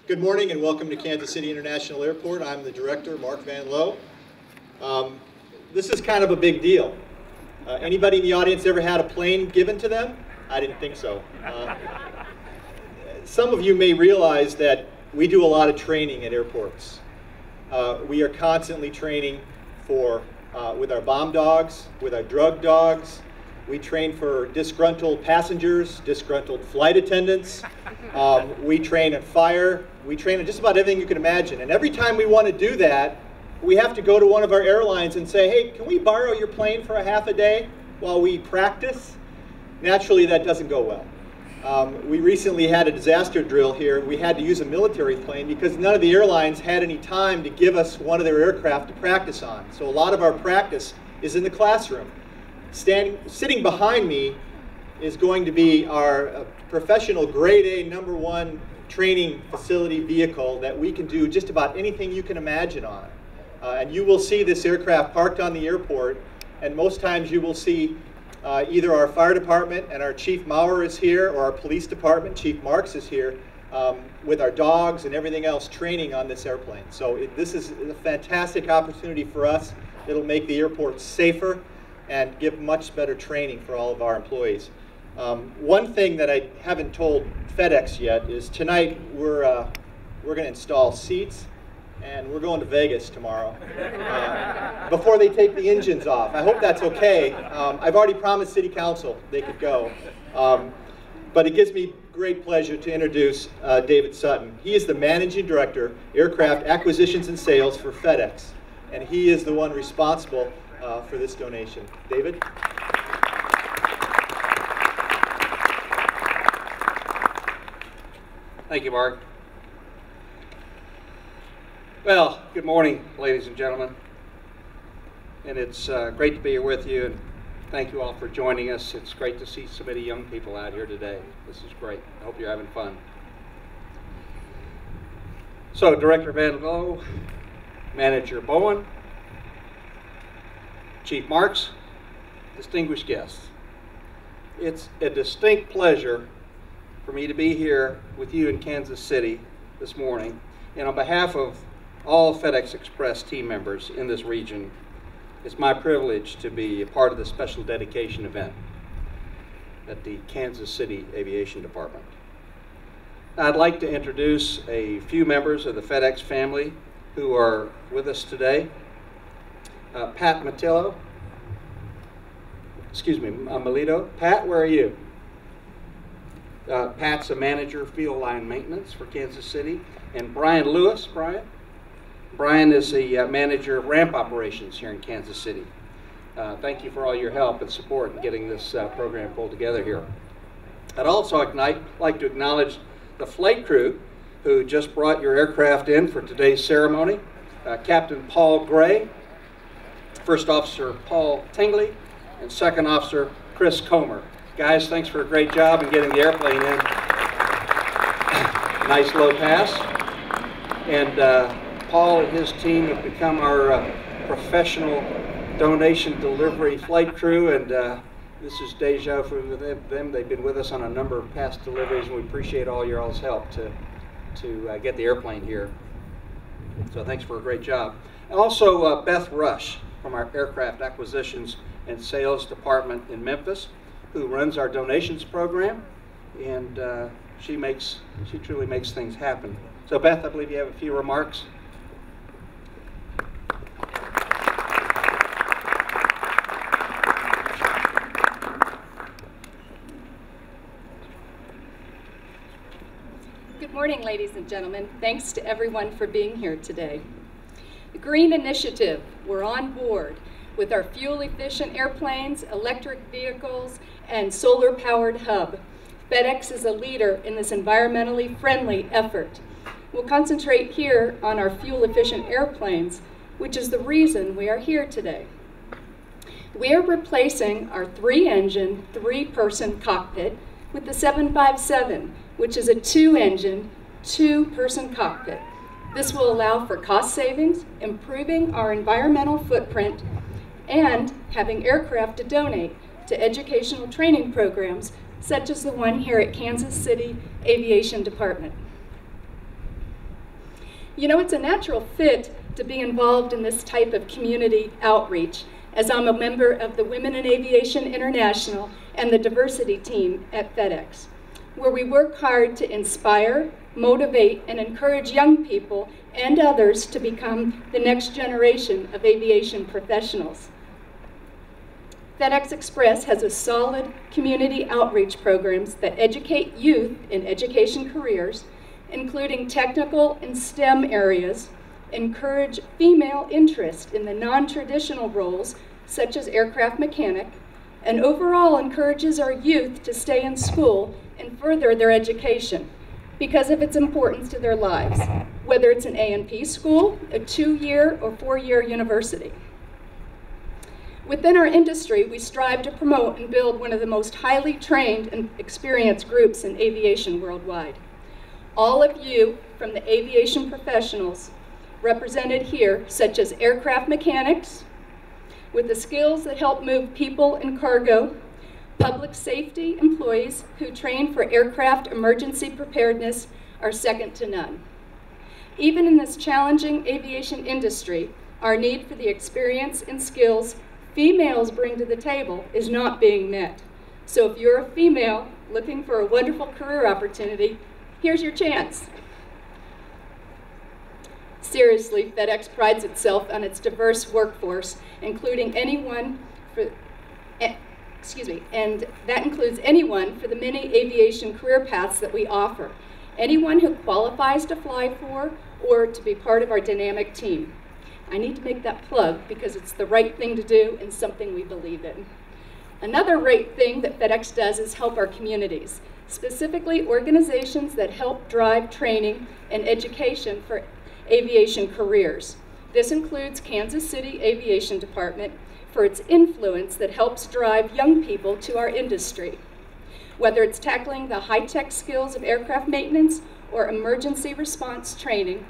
Good morning and welcome to Kansas City International Airport. I'm the director, Mark Van Lowe. This is kind of a big deal. Anybody in the audience ever had a plane given to them? I didn't think so. Some of you may realize that we do a lot of training at airports. We are constantly training with our bomb dogs, with our drug dogs. We train for disgruntled passengers, disgruntled flight attendants. We train at fire. We train at just about everything you can imagine. And every time we want to do that, we have to go to one of our airlines and say, hey, can we borrow your plane for a half a day while we practice? Naturally, that doesn't go well. We recently had a disaster drill here. We had to use a military plane because none of the airlines had any time to give us one of their aircraft to practice on. So a lot of our practice is in the classroom. Sitting behind me is going to be our professional grade A #1 training facility vehicle that we can do just about anything you can imagine on it. And you will see this aircraft parked on the airport, and most times you will see either our fire department, and our Chief Maurer is here, or our police department, Chief Marks is here, with our dogs and everything else training on this airplane. So this is a fantastic opportunity for us. It'll make the airport safer and give much better training for all of our employees. One thing that I haven't told FedEx yet is tonight we're going to install seats, and we're going to Vegas tomorrow before they take the engines off. I hope that's okay. I've already promised City Council they could go. But it gives me great pleasure to introduce David Sutton. He is the Managing Director, Aircraft Acquisitions and Sales for FedEx, and he is the one responsible for this donation. David? Thank you, Mark. Well, good morning, ladies and gentlemen. And it's great to be here with you, and thank you all for joining us. It's great to see so many young people out here today. This is great. I hope you're having fun. So, Director Van Lowe, Manager Bowen, Chief Marks, distinguished guests. It's a distinct pleasure for me to be here with you in Kansas City this morning. And on behalf of all FedEx Express team members in this region, it's my privilege to be a part of this special dedication event at the Kansas City Aviation Department. I'd like to introduce a few members of the FedEx family who are with us today. Pat Melito. Pat, where are you? Pat's a manager of field line maintenance for Kansas City. And Brian Lewis. Brian is the manager of ramp operations here in Kansas City. Thank you for all your help and support in getting this program pulled together here. I'd also like to acknowledge the flight crew who just brought your aircraft in for today's ceremony. Captain Paul Gray, First Officer Paul Tingley, and Second Officer Chris Comer. Guys, thanks for a great job in getting the airplane in. Nice low pass. And Paul and his team have become our professional donation delivery flight crew, and this is deja vu for them. They've been with us on a number of past deliveries, and we appreciate all your all's help to get the airplane here. So thanks for a great job. And also Beth Rush from our Aircraft Acquisitions and Sales Department in Memphis, who runs our donations program, and she truly makes things happen. So Beth, I believe you have a few remarks. Good morning, ladies and gentlemen. Thanks to everyone for being here today. The Green Initiative, we're on board with our fuel-efficient airplanes, electric vehicles, and solar-powered hub. FedEx is a leader in this environmentally friendly effort. We'll concentrate here on our fuel-efficient airplanes, which is the reason we are here today. We are replacing our 3-engine, 3-person cockpit with the 757, which is a 2-engine, 2-person cockpit. This will allow for cost savings, improving our environmental footprint, and having aircraft to donate to educational training programs such as the one here at Kansas City Aviation Department. You know, it's a natural fit to be involved in this type of community outreach, as I'm a member of the Women in Aviation International and the diversity team at FedEx, where we work hard to inspire, motivate, and encourage young people and others to become the next generation of aviation professionals. FedEx Express has a solid community outreach programs that educate youth in education careers, including technical and STEM areas, encourage female interest in the non-traditional roles such as aircraft mechanic, and overall encourages our youth to stay in school and further their education because of its importance to their lives, whether it's an A&P school, a 2-year or 4-year university. Within our industry, we strive to promote and build one of the most highly trained and experienced groups in aviation worldwide. All of you from the aviation professionals represented here, such as aircraft mechanics, with the skills that help move people and cargo, public safety employees who train for aircraft emergency preparedness are second to none. Even in this challenging aviation industry, our need for the experience and skills females bring to the table is not being met. So if you're a female looking for a wonderful career opportunity, here's your chance. Seriously, FedEx prides itself on its diverse workforce, including anyone for, and that includes anyone for the many aviation career paths that we offer. Anyone who qualifies to fly for or to be part of our dynamic team. I need to make that plug because it's the right thing to do and something we believe in. Another great thing that FedEx does is help our communities, specifically organizations that help drive training and education for aviation careers. This includes Kansas City Aviation Department for its influence that helps drive young people to our industry. Whether it's tackling the high-tech skills of aircraft maintenance or emergency response training,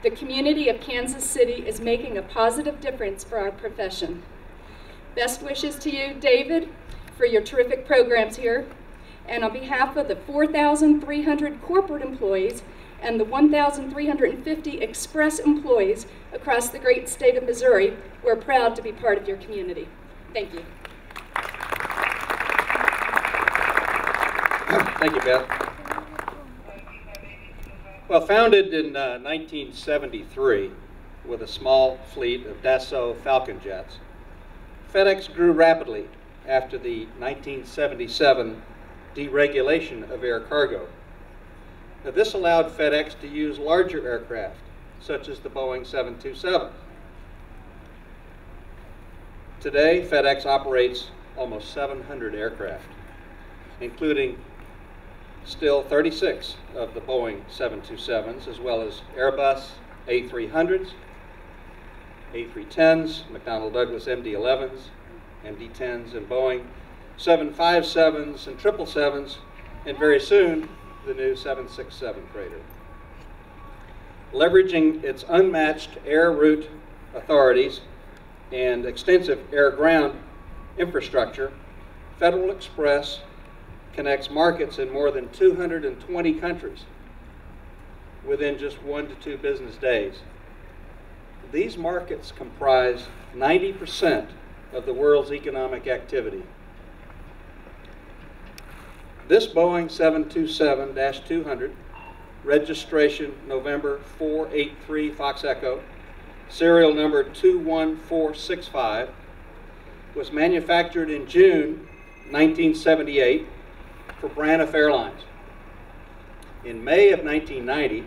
the community of Kansas City is making a positive difference for our profession. Best wishes to you, David, for your terrific programs here. And on behalf of the 4,300 corporate employees and the 1,350 Express employees across the great state of Missouri, we're proud to be part of your community. Thank you. Thank you, Beth. Well, founded in 1973 with a small fleet of Dassault Falcon jets, FedEx grew rapidly after the 1977 deregulation of air cargo. Now, this allowed FedEx to use larger aircraft, such as the Boeing 727. Today, FedEx operates almost 700 aircraft, including still 36 of the Boeing 727s, as well as Airbus A300s, A310s, McDonnell Douglas MD-11s, MD-10s, and Boeing 757s and 777s, and very soon, the new 767 freighter. Leveraging its unmatched air route authorities and extensive air-ground infrastructure, Federal Express connects markets in more than 220 countries within just 1 to 2 business days. These markets comprise 90% of the world's economic activity. This Boeing 727-200, registration November 483 Fox Echo, serial number 21465, was manufactured in June 1978 for Braniff Airlines. In May of 1990,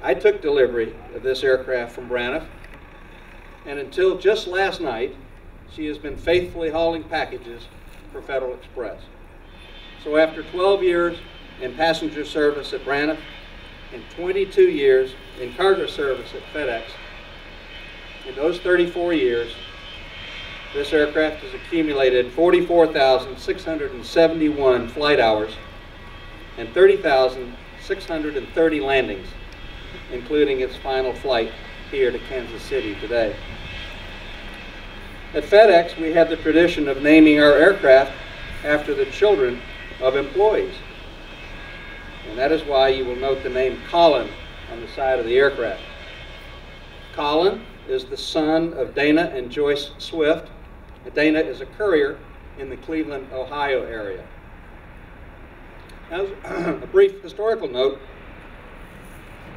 I took delivery of this aircraft from Braniff, and until just last night, she has been faithfully hauling packages for Federal Express. So after 12 years in passenger service at Braniff and 22 years in cargo service at FedEx, in those 34 years, this aircraft has accumulated 44,671 flight hours and 30,630 landings, including its final flight here to Kansas City today. At FedEx, we have the tradition of naming our aircraft after the children of employees. And that is why you will note the name Colin on the side of the aircraft. Colin is the son of Dana and Joyce Swift. Dana is a courier in the Cleveland, Ohio area. As a brief historical note,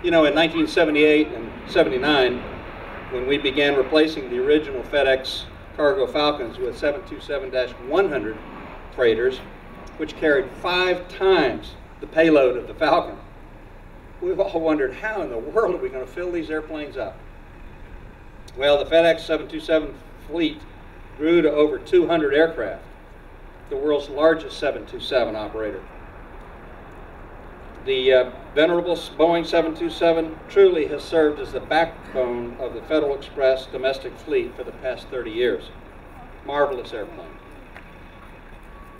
you know, in 1978 and 79, when we began replacing the original FedEx cargo Falcons with 727-100 freighters, which carried 5 times the payload of the Falcon, we've all wondered, how in the world are we going to fill these airplanes up? Well, the FedEx 727 fleet grew to over 200 aircraft, the world's largest 727 operator. The venerable Boeing 727 truly has served as the backbone of the Federal Express domestic fleet for the past 30 years. Marvelous airplane.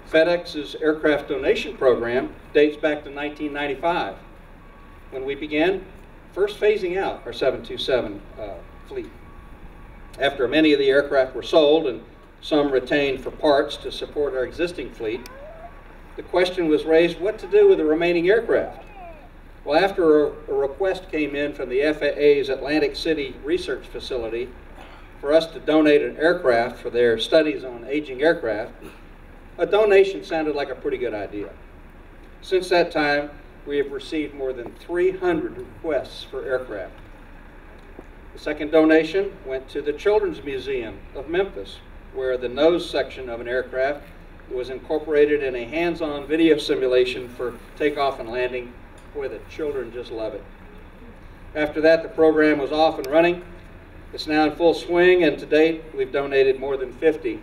FedEx's aircraft donation program dates back to 1995, when we began first phasing out our 727 fleet. After many of the aircraft were sold and some retained for parts to support our existing fleet, the question was raised what to do with the remaining aircraft. Well, after a request came in from the FAA's Atlantic City Research Facility for us to donate an aircraft for their studies on aging aircraft, a donation sounded like a pretty good idea. Since that time, we have received more than 300 requests for aircraft. The second donation went to the Children's Museum of Memphis, where the nose section of an aircraft was incorporated in a hands-on video simulation for takeoff and landing. Boy, the children just love it. After that, the program was off and running. It's now in full swing, and to date, we've donated more than 50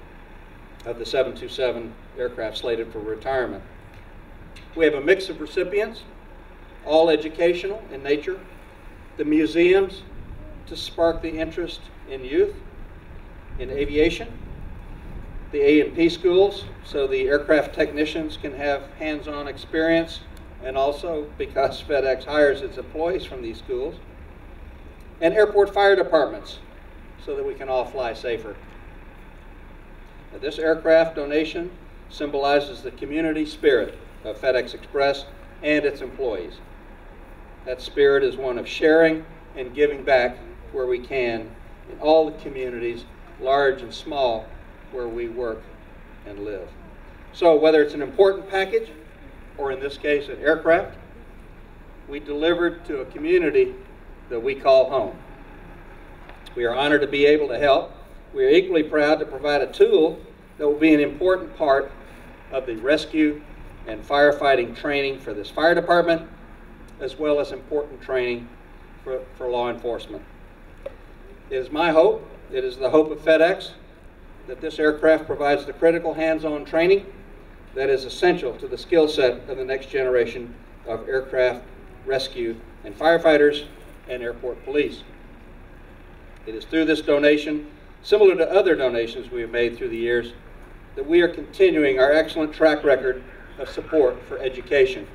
of the 727 aircraft slated for retirement. We have a mix of recipients, all educational in nature, the museums to spark the interest in youth, in aviation, the A&P schools so the aircraft technicians can have hands-on experience, and also because FedEx hires its employees from these schools, and airport fire departments so that we can all fly safer. Now, this aircraft donation symbolizes the community spirit of FedEx Express and its employees. That spirit is one of sharing and giving back where we can in all the communities, large and small, where we work and live. So whether it's an important package, or in this case an aircraft, we delivered to a community that we call home. We are honored to be able to help. We are equally proud to provide a tool that will be an important part of the rescue and firefighting training for this fire department, as well as important training for law enforcement. It is my hope, it is the hope of FedEx, that this aircraft provides the critical hands-on training that is essential to the skill set of the next generation of aircraft rescue and firefighters and airport police. It is through this donation, similar to other donations we have made through the years, that we are continuing our excellent track record of support for education.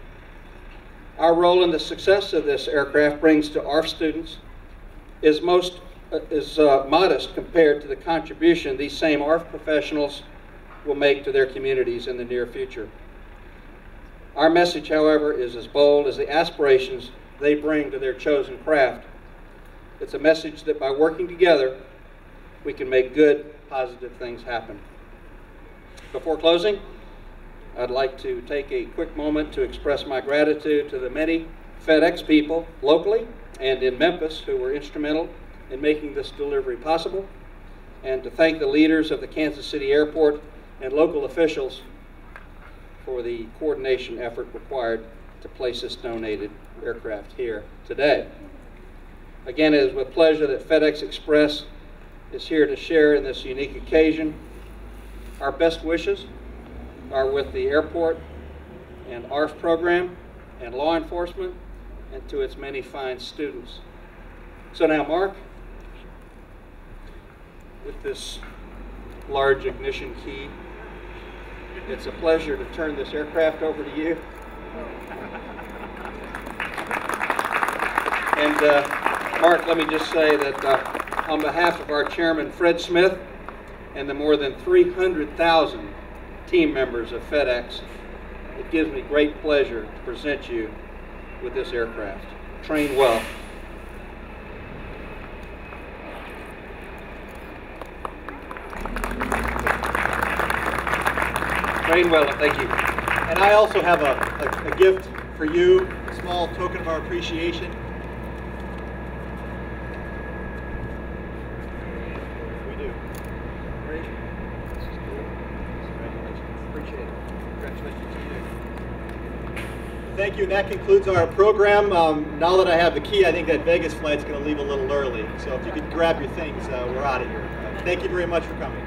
Our role in the success of this aircraft brings to ARF students is modest compared to the contribution these same ARF professionals will make to their communities in the near future. Our message, however, is as bold as the aspirations they bring to their chosen craft. It's a message that by working together, we can make good, positive things happen. Before closing, I'd like to take a quick moment to express my gratitude to the many FedEx people locally and in Memphis who were instrumental in making this delivery possible, and to thank the leaders of the Kansas City Airport and local officials for the coordination effort required to place this donated aircraft here today. Again, it is with pleasure that FedEx Express is here to share in this unique occasion. Our best wishes are with the airport and ARF program and law enforcement and to its many fine students. So now, Mark, with this large ignition key, it's a pleasure to turn this aircraft over to you. And Mark, let me just say that on behalf of our chairman, Fred Smith, and the more than 300,000 team members of FedEx, it gives me great pleasure to present you with this aircraft. Train well. Be well, and thank you. And I also have a gift for you, a small token of our appreciation. We do. Great. This is cool. Congratulations. Appreciate it. Congratulations to you. Thank you, and that concludes our program. Now that I have the key, I think that Vegas flight's going to leave a little early. So if you could grab your things, we're out of here. Thank you very much for coming.